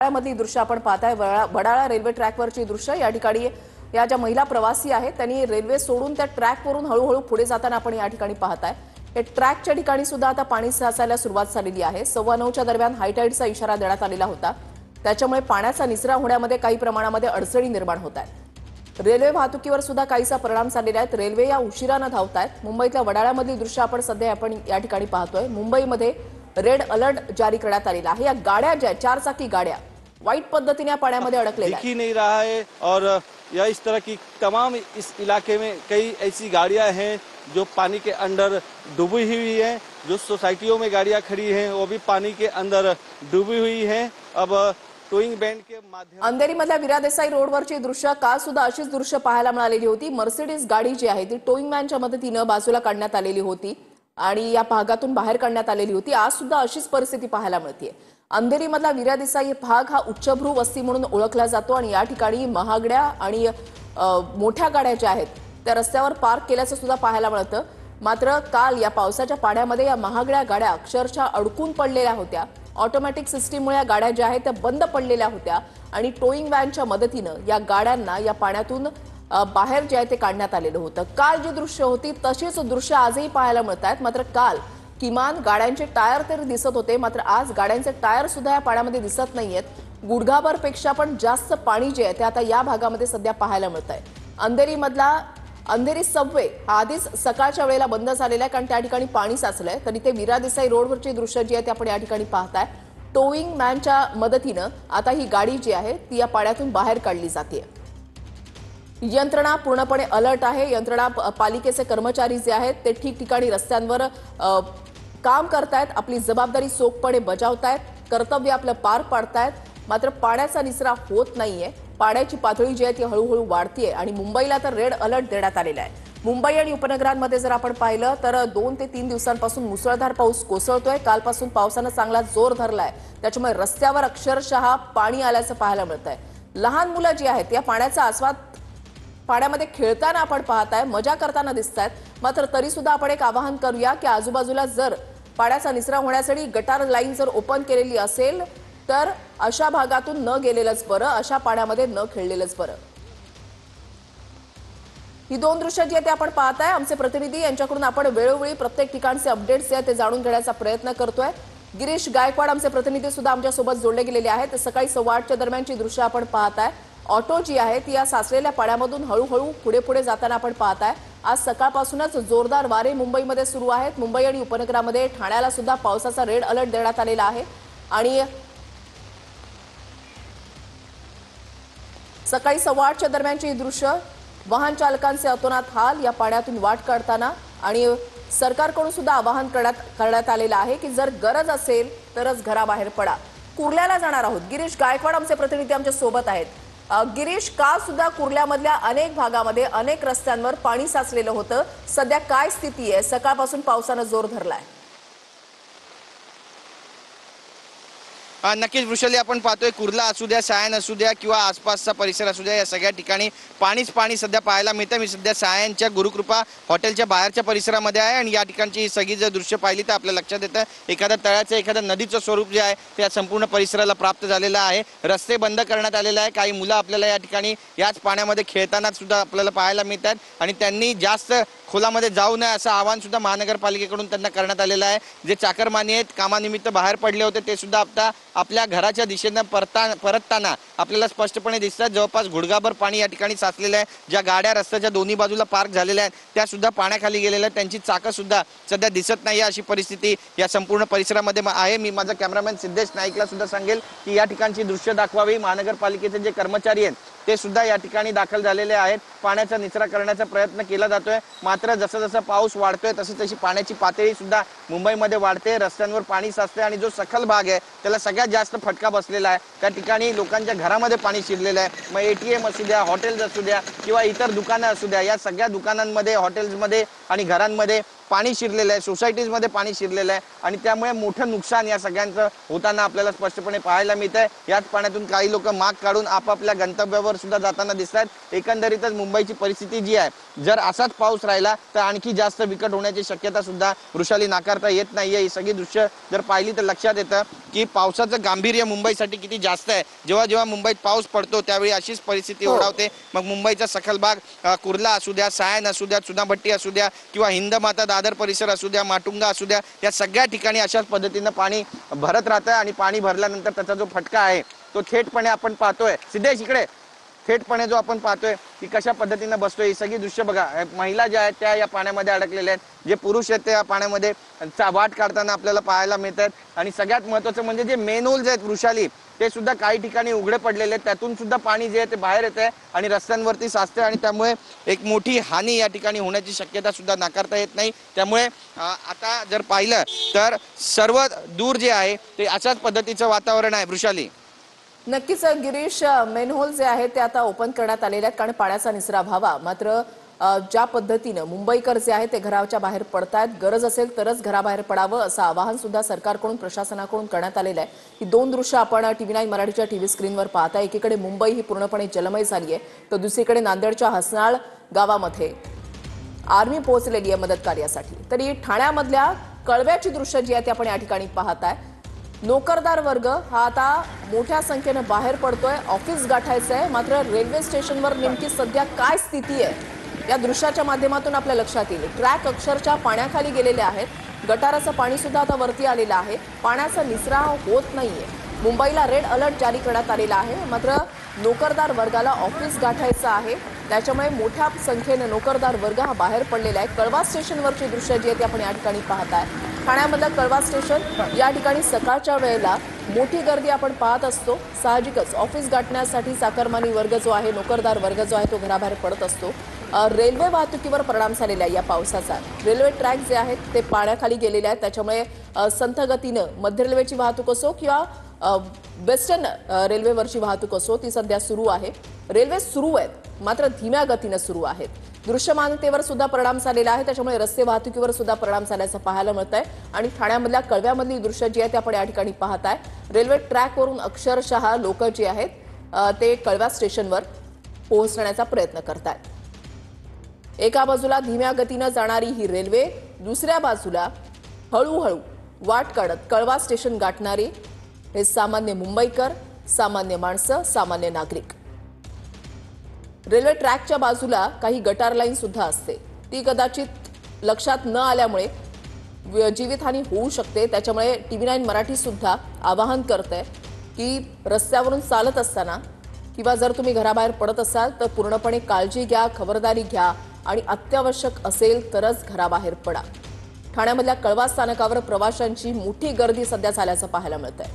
वडाळ्यामधली दृश्य आपण पाहताय। वडाळा रेल्वे ट्रॅकवरची दृश्य या ठिकाणी या ज्या महिला प्रवासी आहेत त्यांनी रेल्वे सोडून त्या ट्रॅकवरून हळूहळू पुढे जाताना आपण या ठिकाणी पाहताय। हे ट्रॅकच्या ठिकाणी सुद्धा आता पाणी साचायला सुरुवात झालेली आहे। 9:15च्या दरम्यान हायटाईडचा इशारा देण्यात आलेला होता, त्याच्यामुळे पाण्याचा निचरा होण्यामध्ये काही प्रमाणामध्ये अडचणी निर्माण होत आहेत। रेल्वे वाहतुकीवर सुद्धा काहीसा परिणाम झालेला आहे। रेल्वे या उशिराने धावतायत। मुंबईतल्या वडाळ्यामधली दृश्य आपण सध्या या ठिकाणी पाहतोय। मुंबईमध्ये रेड अलर्ट जारी करण्यात आलेला आहे। या गाड्या ज्या 4 चाकी गाड्या वाईट पद्धतीने पाण्यामध्ये अडकलेल्या दिख ही नहीं रहा है और या इस तरह की तमाम इस इलाके में कई ऐसी गाड़ियां हैं जो पानी के अंदर डूबी हुई हैं। जो सोसाइटियों में गाड़ियां खड़ी हैं वो भी पानी के अंदर डूबी हुई हैं। अब टोइंग बैंड के माध्यम अंधेरीमधल्या विरा देसाई रोडवरची दृश्य काल सुद्धा अशीच दृश्य पाहायला मिळालेली होती। मर्सिडीज गाडी जी आहे ती टोइंग व्हॅनच्या मदतीने बाजूला काढण्यात आलेली होती आणि या भागातून बाहेर काढण्यात आलेली होती। आज सुद्धा अशीच परिस्थिती पाहायला मिळते। अंधेरीमधला विरा देसाई भाग हा उच्चभ्रू वस्ती म्हणून ओळखला जातो आणि या ठिकाणी महागड्या आणि मोठ्या गाड्या ज्या आहेत त्या रस्त्यावर पार्क केल्याचं सुद्धा पाहायला मिळतं। मात्र काल या पावसाच्या पाण्यामध्ये या महागड्या गाड्या अक्षरशः अडकून पडलेल्या होत्या। ऑटोमॅटिक सिस्टीममुळे या गाड्या ज्या आहेत त्या बंद पडलेल्या होत्या आणि टोइंग व्हॅनच्या मदतीने या गाड्यांना या पाण्यातून बाहेर जे आहे ते काढण्यात आलेलं होतं। काल जी दृश्य होती तशीच दृश्य आजही पाहायला मिळतात। मात्र काल किमान गाड्यांचे टायर तरी दिसत होते, मात्र आज गाड्यांचे टायर सुद्धा या पाण्यामध्ये दिसत नाहीयेत। गुडघाभर पेक्षा पण जास्त पाणी जे आहे ते आता या भागामध्ये सध्या पाहायला मिळतंय। अंधेरीमधला अंधेरी सबवे हा आधीच सकाळच्या वेळेला बंद झालेला आहे, कारण त्या ठिकाणी पाणी साचलंय। तरी ते विरा देसाई रोडवरची दृश्य जी आहे ते आपण या ठिकाणी पाहताय। टोइंग मॅनच्या मदतीनं आता ही गाडी जी आहे ती या पाण्यातून बाहेर काढली जाते। यंत्रणा पूर्णपणे अलर्ट आहे। यंत्रणा पालिकेचे कर्मचारी जे आहेत ते ठिकठिकाणी रस्त्यांवर काम करतायत, आपली जबाबदारी चोखपणे बजावतायत, कर्तव्य आपलं पार पाडतायत। मात्र पाण्याचा निचरा होत नाहीये। पाण्याची पातळी जी आहे ती हळूहळू वाढतीये आणि मुंबईला तर रेड अलर्ट देण्यात आलेला आहे। मुंबई आणि उपनगरांमध्ये जर आपण पाहिलं तर 2 ते 3 दिवसांपासून मुसळधार पाऊस कोसळतोय। कालपासून पावसानं चांगला जोर धरलाय, त्याच्यामुळे रस्त्यावर अक्षरशः पाणी आल्याचं पाहायला मिळतंय। लहान मुलं जी आहेत या पाण्याचा आस्वाद पाण्यामध्ये खेळताना आपण पाहताय, मजा करताना दिसतायत। मात्र तरी सुद्धा आपण एक आवाहन करूया की आजूबाजूला जर पाण्याचा निचरा होण्यासाठी गटार लाईन जर ओपन केलेली असेल तर अशा भागातून न गेलेलंच बरं, अशा पाण्यामध्ये न खेळलेलंच बरं। ही 2 दृश्य जी आहेत ते आपण पाहताय। आमचे प्रतिनिधी यांच्याकडून आपण वेळोवेळी प्रत्येक ठिकाणचे अपडेट्स आहेत ते जाणून घेण्याचा प्रयत्न करतोय। गिरीश गायकवाड आमचे प्रतिनिधी सुद्धा आमच्या सोबत जोडले गेलेले आहेत। सकाळी 8:15च्या दरम्यानची दृश्य आपण पाहताय। ऑटो जी आहे ती या साचलेल्या पाण्यामधून हळूहळू पुढे जाताना आपण पाहताय। आज सकाळपासूनच जोरदार वारे मुंबईमध्ये सुरू आहेत। मुंबई आणि उपनगरामध्ये ठाण्याला सुद्धा पावसाचा रेड अलर्ट देण्यात आलेला आहे आणि सकाळी 8:15च्या दरम्यानची दृश्य वाहन चालकांचे अतोनात हाल या पाण्यातून वाट काढताना आणि सरकारकडून सुद्धा आवाहन करण्यात आलेलं आहे की जर गरज असेल तरच घराबाहेर पडा। कुर्ल्याला जाणार आहोत। गिरीश गायकवाड आमचे प्रतिनिधी आमच्या सोबत आहेत। गिरीश, काल सुद्धा कुर्ल्यामधल्या अनेक भागामध्ये अनेक रस्त्यांवर पाणी साचलेलं होतं, सध्या काय स्थिती आहे? सकाळपासून पावसानं जोर धरलाय। नक्कीच वृषाली, आपण पाहतोय कुर्ला असू द्या, सायन असू द्या किंवा आसपासचा परिसर असू द्या, या सगळ्या ठिकाणी पाणी सध्या पाहायला मिळतं। मी सध्या सायनच्या गुरुकृपा हॉटेलच्या बाहेरच्या परिसरामध्ये आहे आणि या ठिकाणची ही सगळी जर दृश्य पाहिली तर आपल्या लक्षात येतं एखाद्या तळ्याचं एखाद्या नदीचं स्वरूप जे आहे ते संपूर्ण परिसराला प्राप्त झालेलं आहे। रस्ते बंद करण्यात आलेले आहे। काही मुलं आपल्याला या ठिकाणी याच पाण्यामध्ये खेळताना सुद्धा आपल्याला पाहायला मिळतात आणि त्यांनी जास्त खोलामध्ये जाऊ नये असं आवाहन सुद्धा महानगरपालिकेकडून त्यांना करण्यात आलेलं आहे। जे चाकरमानी आहेत, कामानिमित्त बाहेर पडले होते, ते सुद्धा आता आपल्या घराच्या दिशेने परतताना आपल्याला स्पष्टपणे दिसतात। जवळपास गुडघाभर पाणी या ठिकाणी साचलेलं आहे। ज्या गाड्या रस्त्याच्या दोन्ही बाजूला पार्क झालेल्या आहेत त्या सुद्धा पाण्याखाली गेलेल्या आहेत, त्यांची चाकं सुद्धा सध्या दिसत नाही अशी परिस्थिती या संपूर्ण परिसरामध्ये आहे। मी माझा कॅमेरामॅन सिद्धेश नाईकला सुद्धा सांगेल की या ठिकाणची दृश्य दाखवावी। महानगरपालिकेचे जे कर्मचारी आहेत ते सुद्धा या ठिकाणी दाखल झालेले आहेत। पाण्याचा निचरा करण्याचा प्रयत्न केला जातोय, मात्र जसं पाऊस वाढतोय तशी पाण्याची पातळी सुद्धा मुंबईमध्ये वाढते। रस्त्यांवर पाणी साचते आणि जो सखल भाग आहे त्याला सगळ्यात जास्त फटका बसलेला आहे। त्या ठिकाणी लोकांच्या घरामध्ये पाणी शिरलेलं आहे। मग ATM असू द्या, हॉटेल्स असू द्या किंवा इतर दुकानं असू द्या, या सगळ्या दुकानांमध्ये, हॉटेल्समध्ये आणि घरांमध्ये पाणी शिरलेलं आहे, सोसायटीजमध्ये पाणी शिरलेलं आहे आणि त्यामुळे मोठं नुकसान या सगळ्यांचं होताना आपल्याला स्पष्टपणे पाहायला मिळतंय। याच पाण्यातून काही लोक माग काढून आपापल्या गंतव्यावर सुद्धा जाताना दिसतात। एकंदरीतच मुंबईची परिस्थिती जी आहे, जर असाच पाऊस राहिला तर आणखी जास्त बिकट होण्याची शक्यता सुद्धा वृषाली नाकारता येत नाहीये। ही सगळी दृश्य जर पाहिली तर लक्षात येतं की पावसाचं गांभीर्य मुंबईसाठी किती जास्त आहे। जेव्हा जेव्हा मुंबईत पाऊस पडतो त्यावेळी अशीच परिस्थिती ओढावते। मग मुंबईचा सखल भाग कुर्ला असू द्या, सायन असू द्या, चुनाभट्टी असू द्या किंवा हिंदमाता दादर परिसर असू द्या, माटुंगा असू द्या, या सगळ्या ठिकाणी अशाच पद्धतीनं पाणी भरत राहतं आणि पाणी भरल्यानंतर त्याचा जो फटका आहे तो थेटपणे आपण पाहतोय। सिद्धेश इकडे थेटपणे जो आपण पाहतोय की कशा पद्धतीनं बसतोय। ही सगळी दृश्य बघा, महिला ज्या आहेत त्या या पाण्यामध्ये अडकलेल्या आहेत, जे पुरुष आहेत ते या पाण्यामध्ये वाट काढताना आपल्याला पाहायला मिळतात। आणि सगळ्यात महत्त्वाचं म्हणजे जे मेन होल्स आहेत वृषाली, ते सुद्धा काही ठिकाणी उघडे पडलेले आहेत, त्यातून सुद्धा पाणी जे आहे ते बाहेर येत आहे आणि रस्त्यांवरती साचते आणि त्यामुळे एक मोठी हानी या ठिकाणी होण्याची शक्यता सुद्धा नाकारता येत नाही। त्यामुळे आता जर पाहिलं तर सर्व दूर जे आहे ते अशाच पद्धतीचं वातावरण आहे वृषाली। नक्कीच गिरीश, मेनहोल जे आहेत ते आता ओपन करण्यात आलेले आहेत कारण पाण्याचा निचरा व्हावा। मात्र ज्या पद्धतीनं मुंबईकर जे आहेत ते घराच्या बाहेर पडतायत, गरज असेल तरच घराबाहेर पडावं असं आवाहन सुद्धा सरकारकडून प्रशासनाकडून करण्यात आलेलं आहे। ही दोन दृश्य आपण TV9 मराठीच्या टीव्ही स्क्रीनवर पाहताय। एकीकडे मुंबई ही पूर्णपणे जलमय झाली आहे, तर दुसरीकडे नांदेडच्या हसनाळ गावामध्ये आर्मी पोहोचलेली आहे मदत कार्यासाठी। तरी ठाण्यामधल्या कळव्याची दृश्य जी आहे ते आपण या ठिकाणी पाहताय। नोकरदार वर्ग हा आता मोठ्या संख्येने बाहेर पडतोय, ऑफिस गाठायचंय। मात्र रेल्वे स्टेशनवर नेमकी सध्या काय स्थिती आहे या दृश्याच्या माध्यमातून आपल्या लक्षात येईल। ट्रॅक अक्षरशः पाण्याखाली गेलेले आहेत, गटाराचं पाणी सुद्धा आता वरती आलेलं आहे, पाण्याचा निचरा होत नाहीये। मुंबईला रेड अलर्ट जारी करण्यात आलेला आहे, मात्र नोकरदार वर्गाला ऑफिस गाठायचं आहे, त्याच्यामुळे मोठ्या संख्येने नोकरदार वर्ग हा बाहेर पडलेला आहे। कळवा स्टेशनवरची दृश्य जी आहेत ती आपण या ठिकाणी पाहताय। ठाण्यामधलं कळवा स्टेशन या ठिकाणी सकाळच्या वेळेला मोठी गर्दी आपण पाहत असतो। साहजिकच ऑफिस गाठण्यासाठी चाकरमानी वर्ग जो आहे, नोकरदार वर्ग जो आहे तो घराबाहेर पडत असतो। रेल्वे वाहतुकीवर परिणाम झालेला आहे या पावसाचा। रेल्वे ट्रॅक जे आहेत ते पाण्याखाली गेलेले आहेत, त्याच्यामुळे संथ गतीनं मध्य रेल्वेची वाहतूक असो किंवा वेस्टर्न रेल्वेवरची वाहतूक असो ती सध्या सुरू आहे। रेल्वे सुरू आहेत, मात्र धीम्या गतीनं सुरू आहेत। दृश्यमानतेवर सुद्धा परिणाम झालेला आहे, त्याच्यामुळे रस्ते वाहतुकीवर सुद्धा परिणाम झाल्याचं पाहायला मिळतंय। आणि ठाण्यामधल्या कळव्यामधली दृश्य जी आहे ते आपण या ठिकाणी पाहताय। रेल्वे ट्रॅकवरून अक्षरशः लोक जे आहेत ते कळव्या स्टेशनवर पोहोचण्याचा प्रयत्न करतायत। एका बाजूला धीम्या गतीनं जाणारी ही रेल्वे, दुसऱ्या बाजूला हळूहळू वाट काढत कळवा स्टेशन गाठणारी हे सामान्य मुंबईकर, सामान्य माणसं, सामान्य नागरिक। रेल्वे ट्रॅकच्या बाजूला काही गटार लाईन सुद्धा असते, ती कदाचित लक्षात न आल्यामुळे जीवितहानी होऊ शकते। त्याच्यामुळे TV9 मराठी सुद्धा आवाहन करते की रस्त्यावरून चालत असताना किंवा जर तुम्ही घराबाहेर पडत असाल तर पूर्णपणे काळजी घ्या, खबरदारी घ्या आणि अत्यावश्यक असेल तरच घराबाहेर पडा। ठाण्यामधल्या कळवा स्थानकावर प्रवाशांची मोठी गर्दी सध्या झाल्याचं पाहायला मिळतंय।